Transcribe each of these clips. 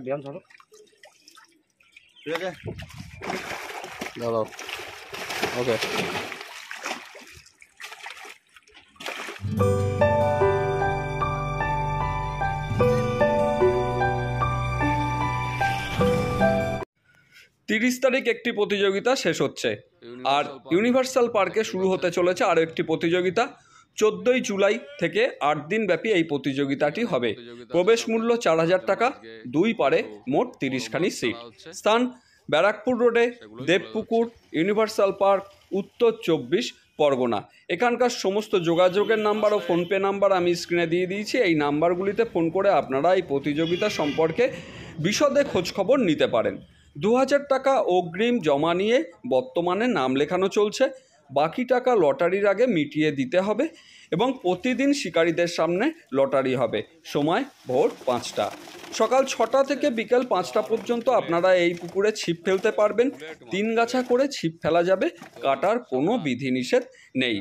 ধ্যান ধরো, ঠিক আছে দাদা। ওকে, 30 তারিখ একটি প্রতিযোগিতা শেষ হচ্ছে, আর ইউনিভার্সাল পার্কে শুরু হতে চলেছে আরও একটি প্রতিযোগিতা। 14ই জুলাই থেকে 8 দিন ব্যাপী এই প্রতিযোগিতাটি হবে। প্রবেশ মূল্য 4000 টাকা, 2 পারে মোট 30খানি সিট। স্থান ব্যারাকপুর রোডে, দেবপুকুর, ইউনিভার্সাল পার্ক, উত্তর 24 পরগনা। এখানকার সমস্ত যোগাযোগের নাম্বার ও ফোনপে নাম্বার আমি স্ক্রিনে দিয়ে দিয়েছি। এই নাম্বারগুলিতে ফোন করে আপনারা এই প্রতিযোগিতা সম্পর্কে বিশদে খোঁজখবর নিতে পারেন। 2000 টাকা অগ্রিম জমা নিয়ে বর্তমানে নাম লেখানো চলছে। বাকি টাকা লটারির আগে মিটিয়ে দিতে হবে এবং প্রতিদিন শিকারীদের সামনে লটারি হবে। সময় ভোর 5টা। সকাল 6টা থেকে বিকেল 5টা পর্যন্ত আপনারা এই পুকুরে ছিপ ফেলতে পারবেন। 3 গাছা করে ছিপ ফেলা যাবে, কাটার কোনো বিধিনিষেধ নেই।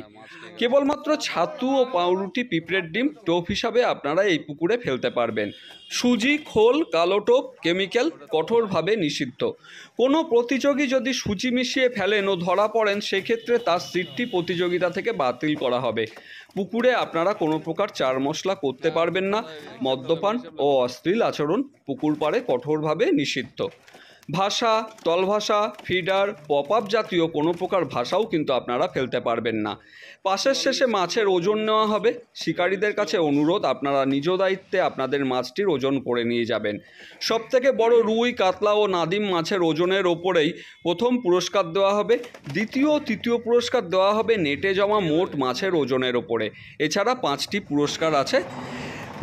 কেবলমাত্র ছাতু ও পাউরুটি, পিঁপড়ের ডিম টোপ হিসাবে আপনারা এই পুকুরে ফেলতে পারবেন। সুজি, খোল, কালো টোপ, কেমিক্যাল কঠোরভাবে নিষিদ্ধ। কোনো প্রতিযোগী যদি সুজি মিশিয়ে ফেলেন ও ধরা পড়েন, সেক্ষেত্রে তার সিটটি প্রতিযোগিতা থেকে বাতিল করা হবে। পুকুরে আপনারা কোনো প্রকার চার মশলা করতে পারবেন না। মদ্যপান ও অশ্লীল আচরণ পুকুর পাড়ে কঠোরভাবে নিষিদ্ধ। ভাষা, তলভাষা, ফিডার, পপ আপ জাতীয় কোনো প্রকার ভাষাও কিন্তু আপনারা ফেলতে পারবেন না। পাশের শেষে মাছের ওজন নেওয়া হবে। শিকারীদের কাছে অনুরোধ, আপনারা নিজ দায়িত্বে আপনাদের মাছটির ওজন করে নিয়ে যাবেন। সবথেকে বড় রুই, কাতলা ও নাদিম মাছের ওজনের ওপরেই প্রথম পুরস্কার দেওয়া হবে। দ্বিতীয় ও তৃতীয় পুরস্কার দেওয়া হবে নেটে জমা মোট মাছের ওজনের ওপরে। এছাড়া 5টি পুরস্কার আছে।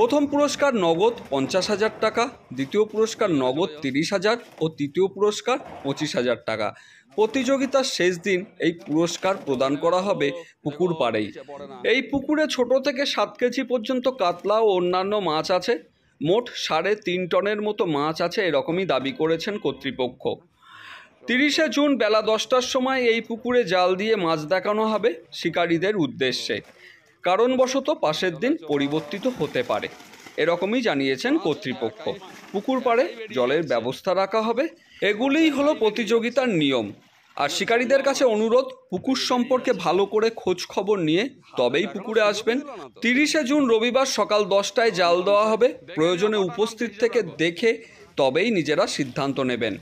প্রথম পুরস্কার নগদ 50,000 টাকা, দ্বিতীয় পুরস্কার নগদ 30,000 ও তৃতীয় পুরস্কার 25,000 টাকা। প্রতিযোগিতার শেষ দিন এই পুরস্কার প্রদান করা হবে পুকুর পাড়েই। এই পুকুরে ছোট থেকে 7 কেজি পর্যন্ত কাতলা ও অন্যান্য মাছ আছে। মোট 3.5 টনের মতো মাছ আছে, এরকমই দাবি করেছেন কর্তৃপক্ষ। 30শে জুন বেলা 10টার সময় এই পুকুরে জাল দিয়ে মাছ দেখানো হবে শিকারীদের উদ্দেশ্যে। কারণবশত পাশের দিন পরিবর্তিত হতে পারে, এরকমই জানিয়েছেন কর্তৃপক্ষ। পুকুর পাড়ে জলের ব্যবস্থা রাখা হবে। এগুলিই হলো প্রতিযোগিতার নিয়ম। আর শিকারীদের কাছে অনুরোধ, পুকুর সম্পর্কে ভালো করে খোঁজ খবর নিয়ে তবেই পুকুরে আসবেন। 30শে জুন রবিবার সকাল 10টায় জাল দেওয়া হবে। প্রয়োজনে উপস্থিত থেকে দেখে তবেই নিজেরা সিদ্ধান্ত নেবেন।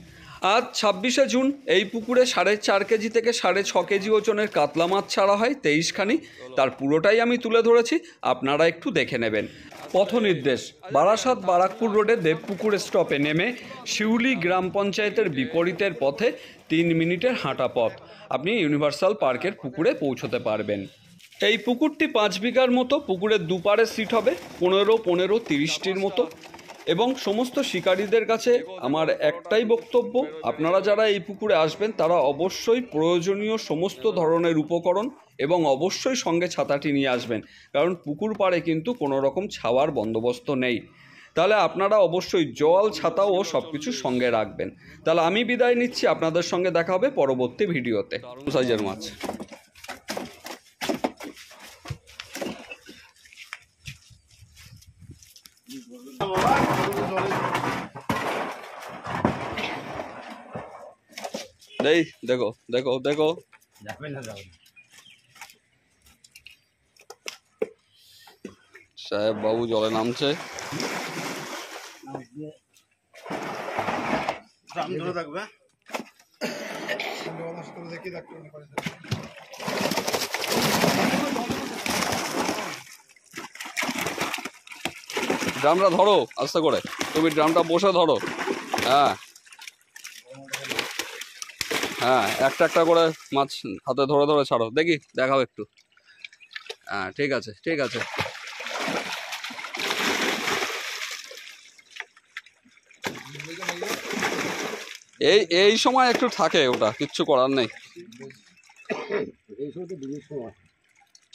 আজ 26শে জুন এই পুকুরে 4.5 কেজি থেকে 6.5 কেজি ওজনের কাতলা মাছ ছাড়া হয় 23খানি। তার পুরোটাই আমি তুলে ধরেছি, আপনারা একটু দেখে নেবেন। পথ নির্দেশ: বারাসাত বারাকপুর রোডে দেবপুকুর স্টপে নেমে শিউলি গ্রাম পঞ্চায়েতের বিপরীতের পথে 3 মিনিটের হাঁটা পথ আপনি ইউনিভার্সাল পার্কের পুকুরে পৌঁছতে পারবেন। এই পুকুরটি 5 বিঘার মতো। পুকুরের দুপারে সিট হবে 15, 30টির মতো। এবং সমস্ত শিকারীদের কাছে আমার একটাই বক্তব্য, আপনারা যারা এই পুকুরে আসবেন তারা অবশ্যই প্রয়োজনীয় সমস্ত ধরনের উপকরণ এবং অবশ্যই সঙ্গে ছাতাটি নিয়ে আসবেন, কারণ পুকুর পাড়ে কিন্তু কোনো রকম ছাওয়ার বন্দোবস্ত নেই। তাহলে আপনারা অবশ্যই জল, ছাতা ও সব কিছু সঙ্গে রাখবেন। তাহলে আমি বিদায় নিচ্ছি, আপনাদের সঙ্গে দেখা হবে পরবর্তী ভিডিওতে। সাইজের মাছ। এই দেখো দেখো দেখো, সাহেব বাবু জলে নামছে। ড্রামটা ধরো আস্তে করে, তুমি ড্রামটা বসে ধরো। হ্যাঁ হ্যাঁ, একটা একটা করে মাছ হাতে ধরে ধরে ছাড়ো, দেখি দেখাও একটু। হ্যাঁ ঠিক আছে ঠিক আছে। এই সময় একটু থাকে, ওটা কিচ্ছু করার নেই।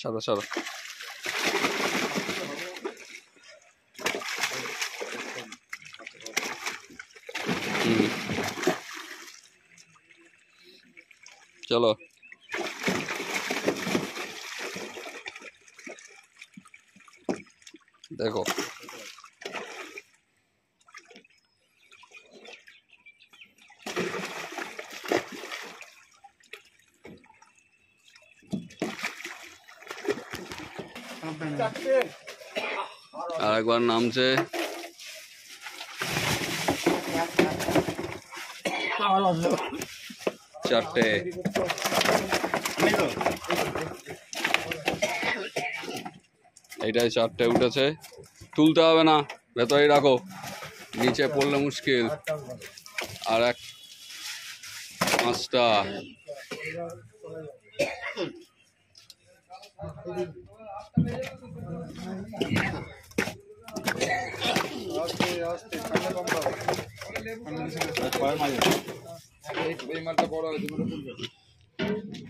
ছাড়ো ছাড়ো। চলো দেখো। আর একবার নামছে। চারটে। এইটাই চারটে উঠেছে, তুলতে হবে না, ভেতরেই রাখো, নিচে পড়লে মুশকিল। আর এক 5টা।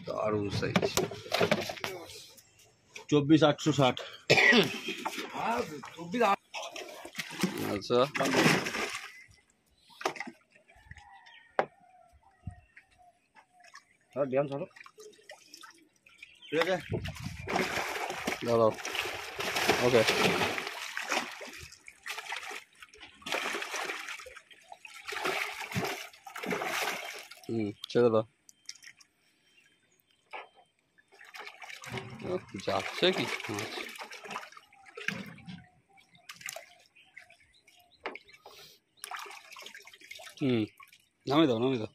দারুণ সাইজ। 24,860। আচ্ছা, ঠিক আছে, দাঁড়াও। ওকে, ছেড়ে দাও। যাচ্ছে কি মাছ? নামিয়ে দাও, নামিয়ে দাও।